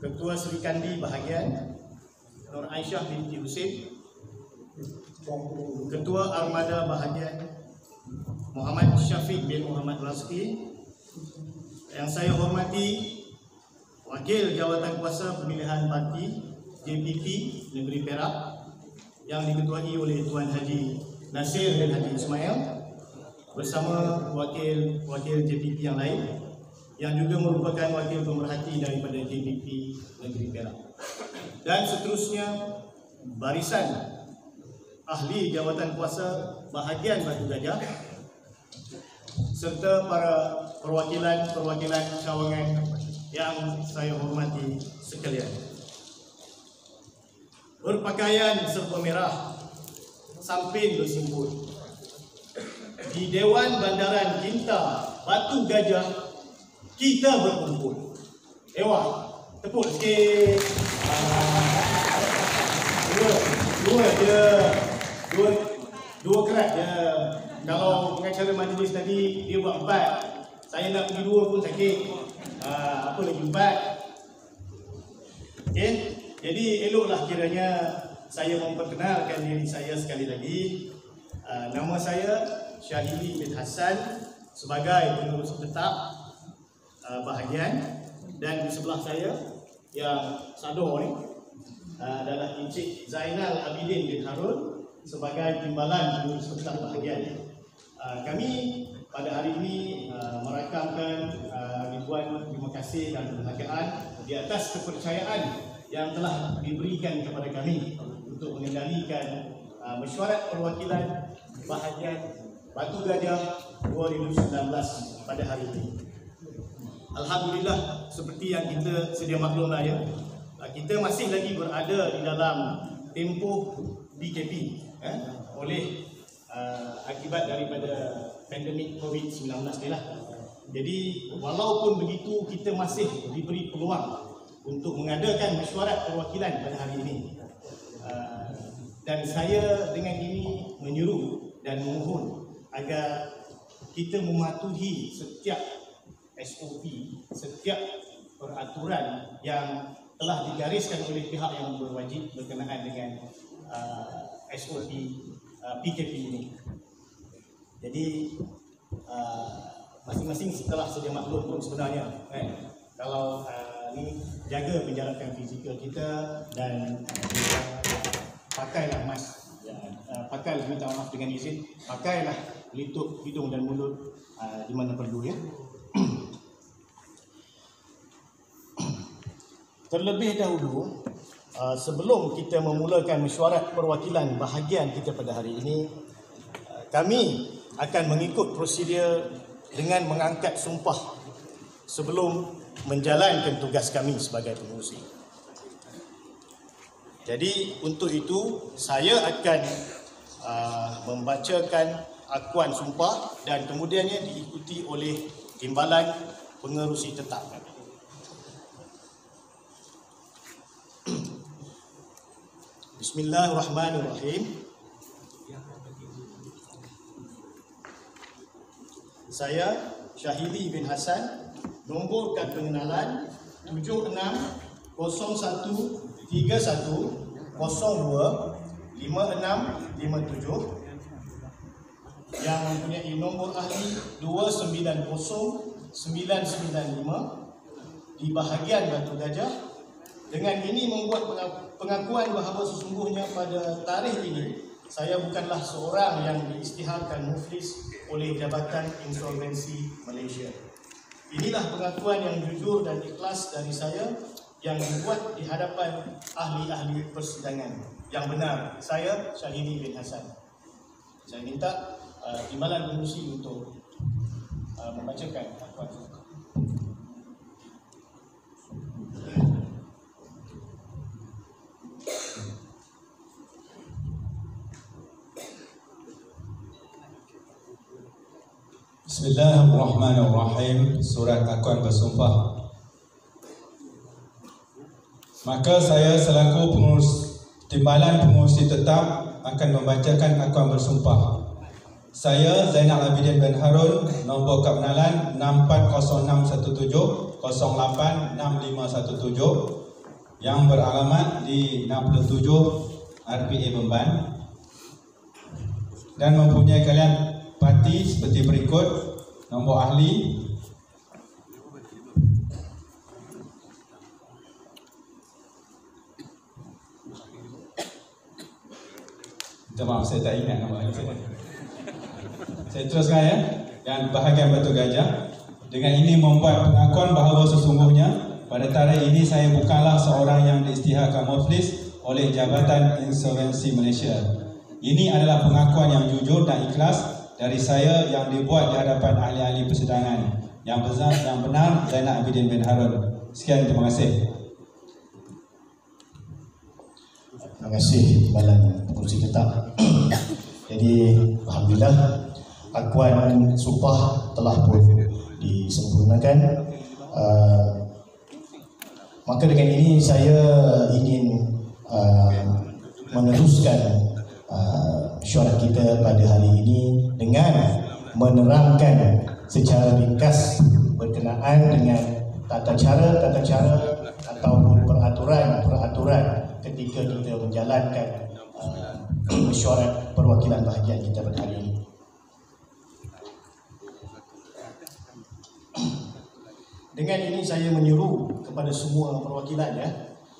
Ketua Sri Kandi bahagian Nur Aisyah binti Husin, Ketua Armada bahagian Muhammad Syafiq bin Muhammad Razki. Yang saya hormati Wakil Jawatan Kuasa Pemilihan Parti JPP Negeri Perak yang diketuai oleh Tuan Haji Nasir dan Haji Ismail bersama wakil JPP yang lain yang juga merupakan wakil pemerhati daripada JPP Negeri Perak. Dan seterusnya barisan ahli jawatan kuasa bahagian Batu Gajah serta para perwakilan cawangan yang saya hormati sekalian. Berpakaian serba merah, samping bersimbol. Di Dewan Bandaran Kinta Batu Gajah kita berkumpul. Ewa, tepuk sikit. Dua kerat je. Kalau pengacara majlis tadi dia buat 4, saya nak pergi 2 pun sakit. Apa lagi 4? Okay? Jadi eloklah kiranya saya memperkenalkan diri saya sekali lagi. Nama saya Syahili bin Hassan sebagai pengurus tetap bahagian, dan di sebelah saya yang sador ni adalah Encik Zainal Abidin bin Harun sebagai timbalan pengurus tetap bahagian. Kami pada hari ini merakamkan ribuan terima kasih dan penghargaan di atas kepercayaan yang telah diberikan kepada kami untuk mengendalikan mesyuarat perwakilan bahagian Batu Gajah 2019 pada hari ini. Alhamdulillah, seperti yang kita sedia maklumlah ya, kita masih lagi berada di dalam tempoh BKP oleh akibat daripada pandemik COVID-19 ni lah. Jadi walaupun begitu, kita masih diberi peluang untuk mengadakan mesyuarat perwakilan pada hari ini. Dan saya dengan ini menyuruh dan memohon agar kita mematuhi setiap SOP, setiap peraturan yang telah digariskan oleh pihak yang berwajib berkenaan dengan SOP PKP ini. Jadi masing-masing setelah sedia maklum pun sebenarnya kalau ni jaga penjarakan fizikal kita dan pakailah mask, pakailah, minta maaf dengan izin, pakailah pelitup hidung dan mulut di mana perlu ya. Terlebih dahulu, sebelum kita memulakan mesyuarat perwakilan bahagian kita pada hari ini, kami akan mengikut prosedur dengan mengangkat sumpah sebelum menjalankan tugas kami sebagai pengurusi. Jadi untuk itu saya akan membacakan akuan sumpah dan kemudiannya diikuti oleh timbalan pengerusi tetap kami. Bismillahirrahmanirrahim. Saya Syahili bin Hassan, nombor kad pengenalan 760131025657, yang mempunyai nombor ahli 290995 di bahagian Batu Gajah. Dengan ini membuat pengakuan bahawa sesungguhnya pada tarikh ini saya bukanlah seorang yang diisytiharkan muflis oleh Jabatan Insolvensi Malaysia. Inilah pengakuan yang jujur dan ikhlas dari saya yang dibuat di hadapan ahli-ahli persidangan. Yang benar, saya Syahili bin Hassan. Saya minta timbalan pengurusi untuk membacakan akuan sumpah. Bismillahirrahmanirrahim. Surat akuan bersumpah. Maka saya selaku pengurus timbalan pengurusi tetap akan membacakan akuan bersumpah. Saya Zainal Abidin bin Harun, nombor kad pengenalan 640617086517, yang beralamat di 67 RPA Beban dan mempunyai kalian parti seperti berikut. Nombor ahli maaf, saya tak ingat nama ahli saya. Saya teruskan ya. Dan bahagian Batu Gajah, dengan ini membuat pengakuan bahawa sesungguhnya pada tarikh ini saya bukanlah seorang yang diisytiharkan muflis oleh Jabatan Insolvensi Malaysia. Ini adalah pengakuan yang jujur dan ikhlas dari saya yang dibuat di hadapan ahli-ahli persidangan. Yang benar Zainal Abidin bin Harun. Sekian, terima kasih. Terima kasih Timbalan Pengurusi Tetap. Jadi alhamdulillah akuan sumpah telah pun disempurnakan. Maka dengan ini saya ingin meneruskan mesyuarat kita pada hari ini dengan menerangkan secara ringkas berkenaan dengan tata cara ataupun peraturan ketika kita menjalankan mesyuarat perwakilan bahagian kita pada hari ini. Dengan ini saya menyuruh kepada semua perwakilan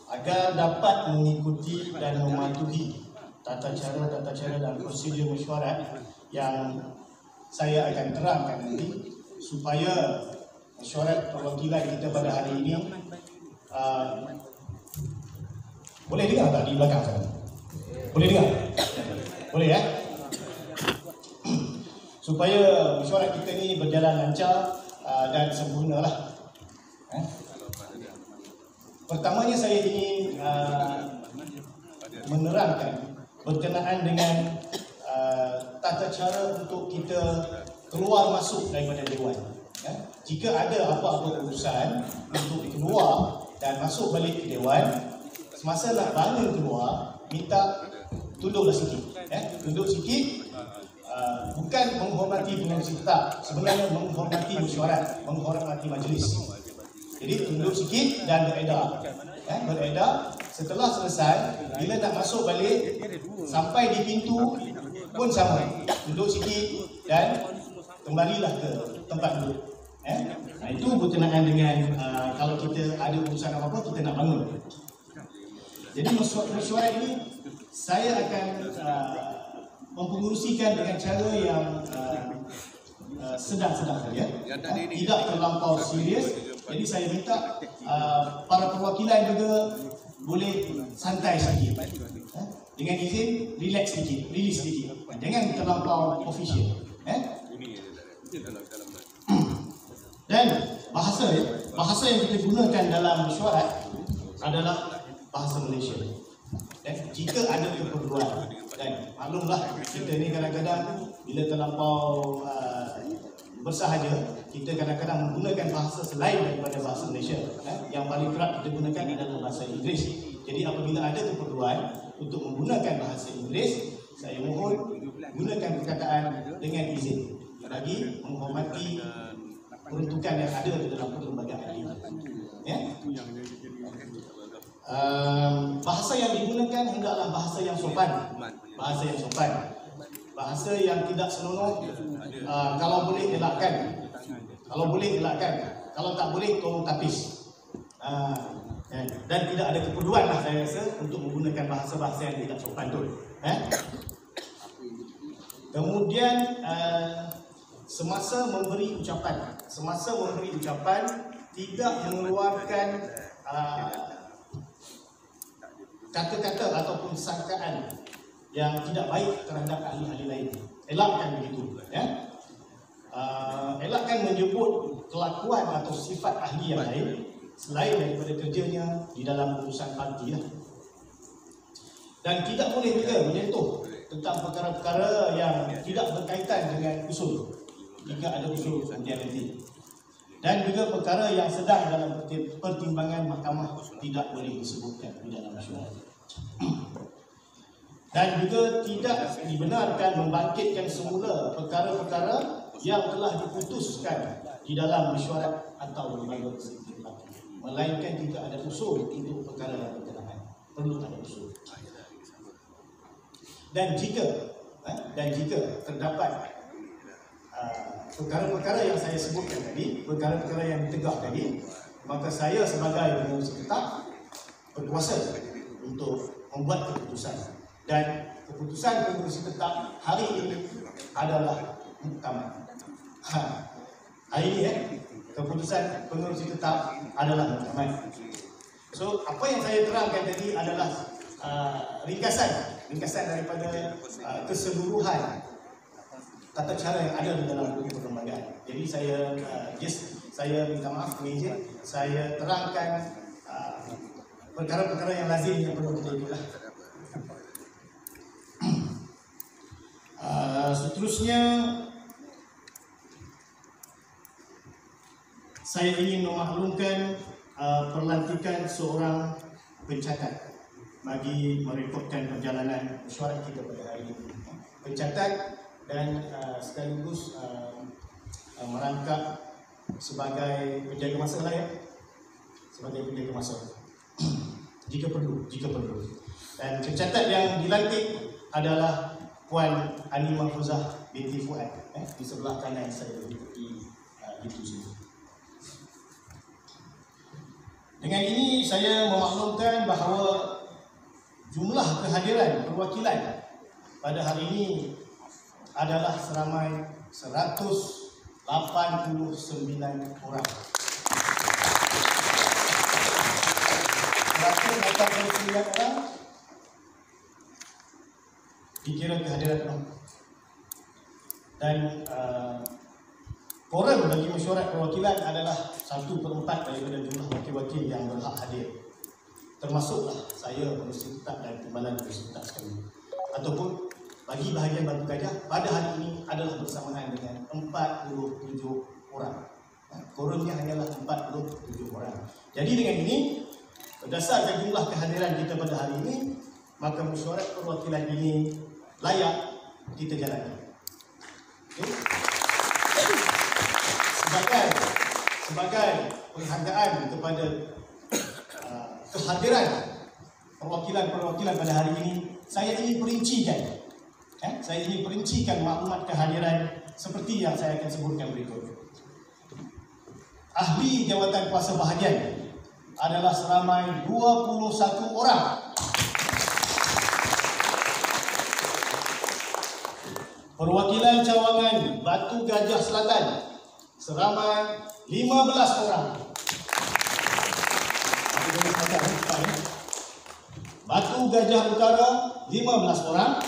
agar dapat mengikuti dan mematuhi tata cara dan prosedur mesyuarat yang saya akan terangkan nanti, supaya mesyuarat perwakilan kita pada hari ini boleh dengar tak di belakang sana? Boleh dengar? Boleh ya? Supaya mesyuarat kita ni berjalan lancar dan sempurnalah. Pertamanya saya ingin menerangkan berkenaan dengan tata cara untuk kita keluar masuk daripada Dewan. Jika ada apa-apa urusan untuk keluar dan masuk balik ke Dewan, semasa nak bangun keluar, minta tunduklah sikit. Tunduk sikit, bukan menghormati pengurusi tetap, sebenarnya menghormati mesyuarat, menghormati majlis. Jadi tunduk sikit dan beredar. Beredar, setelah selesai, bila nak masuk balik, sampai di pintu pun sama. Tunduk sikit dan kembalilah ke tempat duduk. Itu berkenaan dengan kalau kita ada urusan apa-apa, kita nak bangun. Jadi mesyuarat ini saya akan mempengurusikan dengan cara yang sedang-sedang saja, tidak terlampau serius. Jadi saya minta para perwakilan juga boleh santai sikit. Dengan izin, relax sikit, release sikit. Jangan terlampau official. Dan bahasa yang kita gunakan dalam mesyuarat adalah bahasa Malaysia. Dan jika ada keperluan, dan maklumlah kita ni kadang-kadang bila terlampau bersahaja, kita kadang-kadang menggunakan bahasa selain daripada bahasa Malaysia. Yang paling kerap kita gunakan adalah bahasa Inggeris. Jadi apabila ada keperluan untuk menggunakan bahasa Inggeris, saya mohon gunakan perkataan dengan izin, bagi menghormati peruntukan yang ada di dalam perlembagaan ini. Bahasa yang digunakan hendaklah bahasa yang sopan. Bahasa yang sopan. Bahasa yang tidak senonoh, kalau boleh elakkan. Kalau boleh elakkan. Kalau tak boleh, tolong tapis. Dan tidak ada keperluan lah saya rasa untuk menggunakan bahasa-bahasa yang tidak sopan tu. Kemudian semasa memberi ucapan, tidak mengeluarkan kata-kata ataupun sangkaan yang tidak baik terhadap ahli-ahli lain. Elakkan begitu. Elakkan menyebut kelakuan atau sifat ahli yang lain selain daripada kerjanya di dalam urusan parti. Dan tidak boleh juga menyentuh tentang perkara-perkara yang tidak berkaitan dengan usul, jika ada usul kemudian nanti. Dan juga perkara yang sedang dalam pertimbangan mahkamah tidak boleh disebutkan di dalam mesyuarat. Dan juga tidak dibenarkan membangkitkan semula perkara-perkara yang telah diputuskan di dalam mesyuarat atau lembaga eksekutif parti, melainkan jika ada usul untuk perkara yang berkenaan, perlu ada usul. Dan jika terdapat perkara-perkara yang saya sebutkan tadi, perkara-perkara yang ditegak tadi, maka saya sebagai pengurusi tetap berkuasa untuk membuat keputusan. Dan keputusan pengurusi tetap hari ini adalah muktamad. Hari ini keputusan pengurusi tetap adalah muktamad. So apa yang saya terangkan tadi adalah ringkasan daripada keseluruhan tata cara yang ada di dalam buku perlembagaan. Jadi saya minta maaf pengeja, saya terangkan perkara-perkara yang lazim yang perlu kita ikutlah. Seterusnya saya ingin memaklumkan perlantikan seorang pencatat bagi merekodkan perjalanan mesyuarat kita pada hari ini. Pencatat dan sekaligus merangkap sebagai penjaga masa lah ya, sebagai penjaga masa jika perlu. Dan pencatat yang dilantik adalah Puan Ani Mahfuzah binti Fuad, di sebelah kanan saya di itu sini. Dengan ini saya memaklumkan bahawa jumlah kehadiran perwakilan pada hari ini adalah seramai 189 orang. 189 orang dikira kehadiran penuh. Dan koram bagi mesyuarat perwakilan adalah 1/4 daripada jumlah wakil-wakil yang berhak hadir. Termasuklah saya, pengurusi tetap dan timbalan pengurusi tetap sekali. Ataupun bagi bahagian Batu Gajah pada hari ini adalah bersamaan dengan 47 orang. Korumnya hanyalah 47 orang. Jadi dengan ini, berdasarkan jumlah kehadiran kita pada hari ini, maka mesyuarat perwakilan ini layak kita jalani. Okay? Sebagai penghargaan kepada kehadiran perwakilan pada hari ini, saya ingin perincikan maklumat kehadiran seperti yang saya akan sebutkan berikut. Ahli jawatan kuasa bahagian adalah seramai 21 orang. Perwakilan cawangan Batu Gajah Selatan seramai 15 orang. Batu Gajah Utara 15 orang.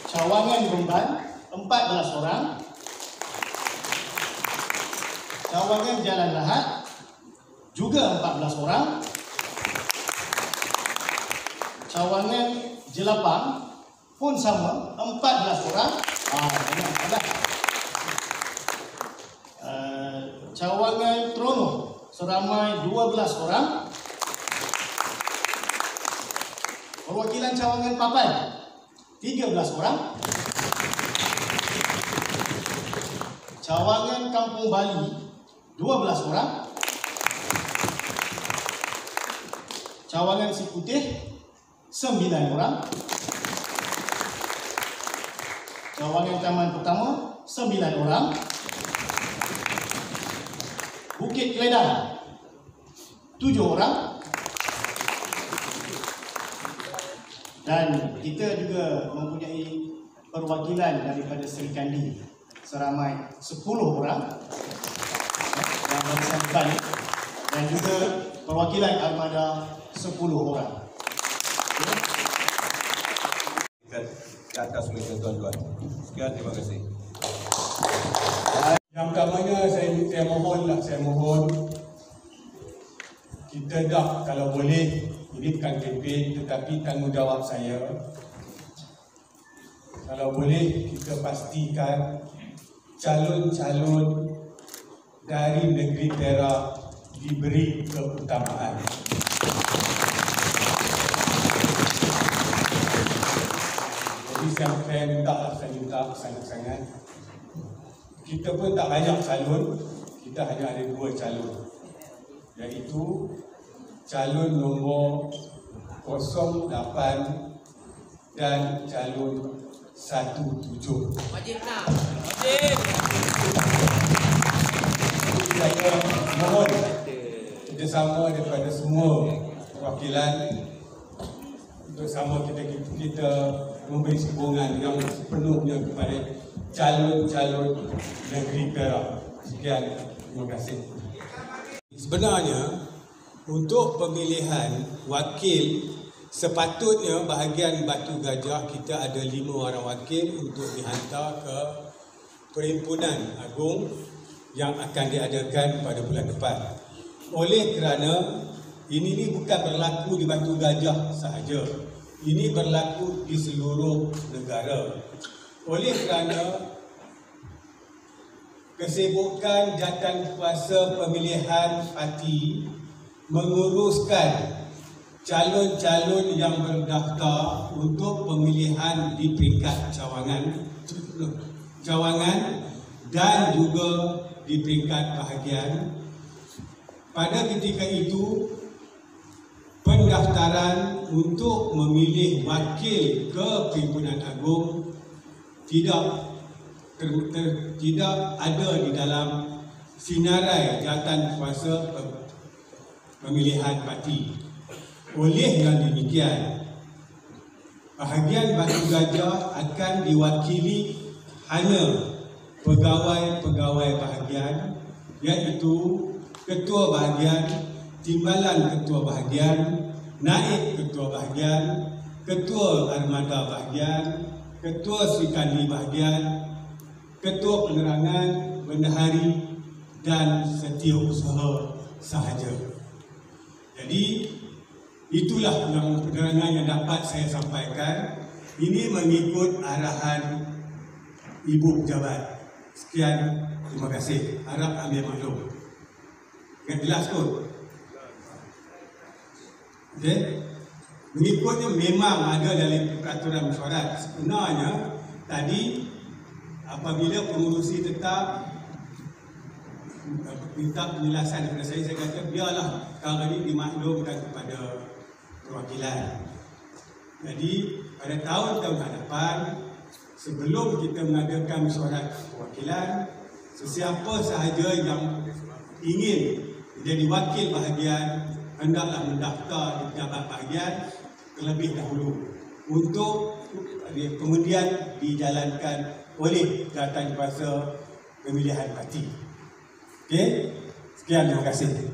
Cawangan Remban 14 orang. Cawangan Jalan Lahat juga 14 orang. Cawangan Jelapang pun sama 14 orang. Cawangan Trono seramai 12 orang. Perwakilan cawangan Papan 13 orang. Cawangan Kampung Bali 12 orang. Cawangan Siputih 9 orang. Cawangan Taman Pertama 9 orang. Bukit Keledang 7 orang. Dan kita juga mempunyai perwakilan daripada Seri Kandi seramai 10 orang yang barisan depan, dan juga perwakilan armada 10 orang. Ke atas mereka tuan-tuan. Sekian, terima kasih. Yang pertamanya saya mohon kita dah, kalau boleh, ini bukan kempen tetapi tanggungjawab saya. Kalau boleh kita pastikan calon-calon dari negeri Perak diberi keutamaan. Jadi saya minta sangat-sangat kita pun tak banyak calon, kita hanya ada 2 calon, iaitu calon nombor 08 dan calon 17. Wajib nak. Wajib. Saya mohon kerjasama daripada semua perwakilan untuk sama kita memberi sokongan yang sepenuhnya kepada calon-calon negeri Perak. Sekian, terima kasih. Sebenarnya untuk pemilihan wakil sepatutnya bahagian Batu Gajah kita ada 5 orang wakil untuk dihantar ke Perhimpunan Agung yang akan diadakan pada bulan depan. Oleh kerana ini bukan berlaku di Batu Gajah sahaja, ini berlaku di seluruh negara. Oleh kerana kesibukan jawatankuasa pemilihan parti menguruskan calon-calon yang berdaftar untuk pemilihan di peringkat cawangan dan juga di peringkat bahagian. Pada ketika itu, pendaftaran untuk memilih wakil ke Perhimpunan Agung tidak ada di dalam sinarai jawatankuasa pemilihan parti. Oleh yang demikian, bahagian Batu Gajah akan diwakili hanya pegawai-pegawai bahagian, iaitu ketua bahagian, timbalan ketua bahagian, naib ketua bahagian, ketua armada bahagian, ketua serikandi bahagian, ketua penerangan, bendahari dan setiausaha sahaja. Jadi itulah yang penerangan yang dapat saya sampaikan. Ini mengikut arahan Ibu Pejabat. Sekian, terima kasih. Harap ambil maklum. Yang jelas kot? Okey? Mengikutnya memang ada dalam peraturan mesyuarat. Sebenarnya tadi apabila pengurusi tetap minta penjelasan kepada saya kata biarlah perkara ini dimaklumkan kepada perwakilan. Jadi pada tahun-tahun hadapan, sebelum kita mengadakan mesyuarat perwakilan, sesiapa sahaja yang ingin menjadi wakil bahagian hendaklah mendaftar di pejabat bahagian terlebih dahulu untuk kemudian dijalankan oleh jawatankuasa pemilihan parti. Okey, sekian, terima kasih.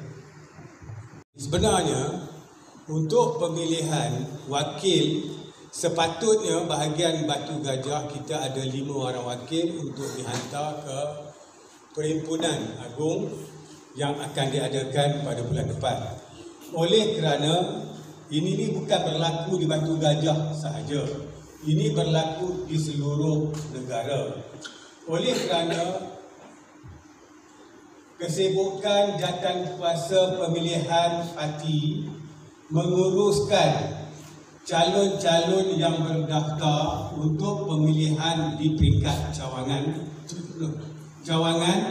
Sebenarnya untuk pemilihan wakil sepatutnya bahagian Batu Gajah kita ada 5 orang wakil untuk dihantar ke Perhimpunan Agung yang akan diadakan pada bulan depan. Oleh kerana ini bukan berlaku di Batu Gajah sahaja, ini berlaku di seluruh negara. Oleh kerana kesibukan jawatankuasa pemilihan parti menguruskan calon-calon yang berdaftar untuk pemilihan di peringkat cawangan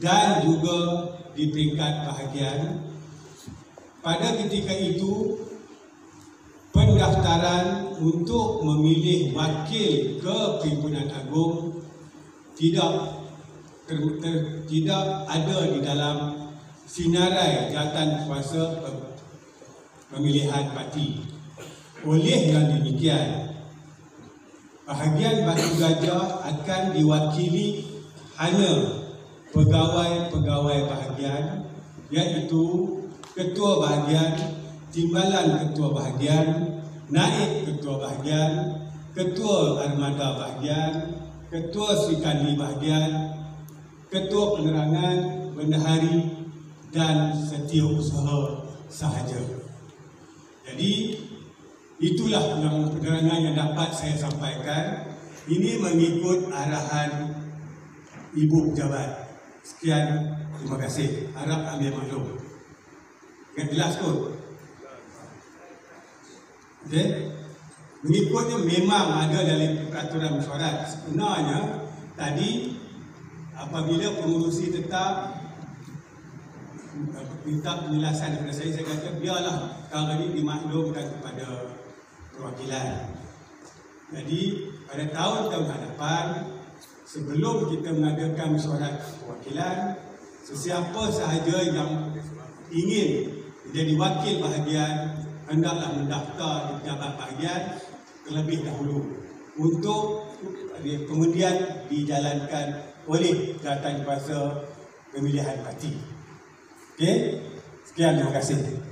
dan juga di peringkat bahagian. Pada ketika itu, pendaftaran untuk memilih wakil ke Perhimpunan Agung tidak ada di dalam sinarai jawatankuasa pemilihan parti. Oleh yang demikian, bahagian Batu Gajah akan diwakili hanya pegawai-pegawai bahagian, iaitu ketua bahagian, timbalan ketua bahagian, naib ketua bahagian, ketua armada bahagian, ketua serikandi bahagian, ketua penerangan, bendahari dan setiausaha sahaja. Jadi itulah yang penerangan yang dapat saya sampaikan. Ini mengikut arahan Ibu Pejabat. Sekian, terima kasih. Harap ambil maklum. Yang jelas kot? Okey? Mengikutnya memang ada dalam peraturan mesyuarat. Sebenarnya tadi apabila pengurusi tetap minta penjelasan daripada saya kata biarlah perkara ini dimaklumkan kepada perwakilan. Jadi pada tahun-tahun hadapan, sebelum kita mengadakan mesyuarat perwakilan, sesiapa sahaja yang ingin menjadi wakil bahagian hendaklah mendaftar di pejabat bahagian terlebih dahulu untuk kemudian dijalankan oleh jawatankuasa pemilihan parti. Okey, sekian, terima kasih.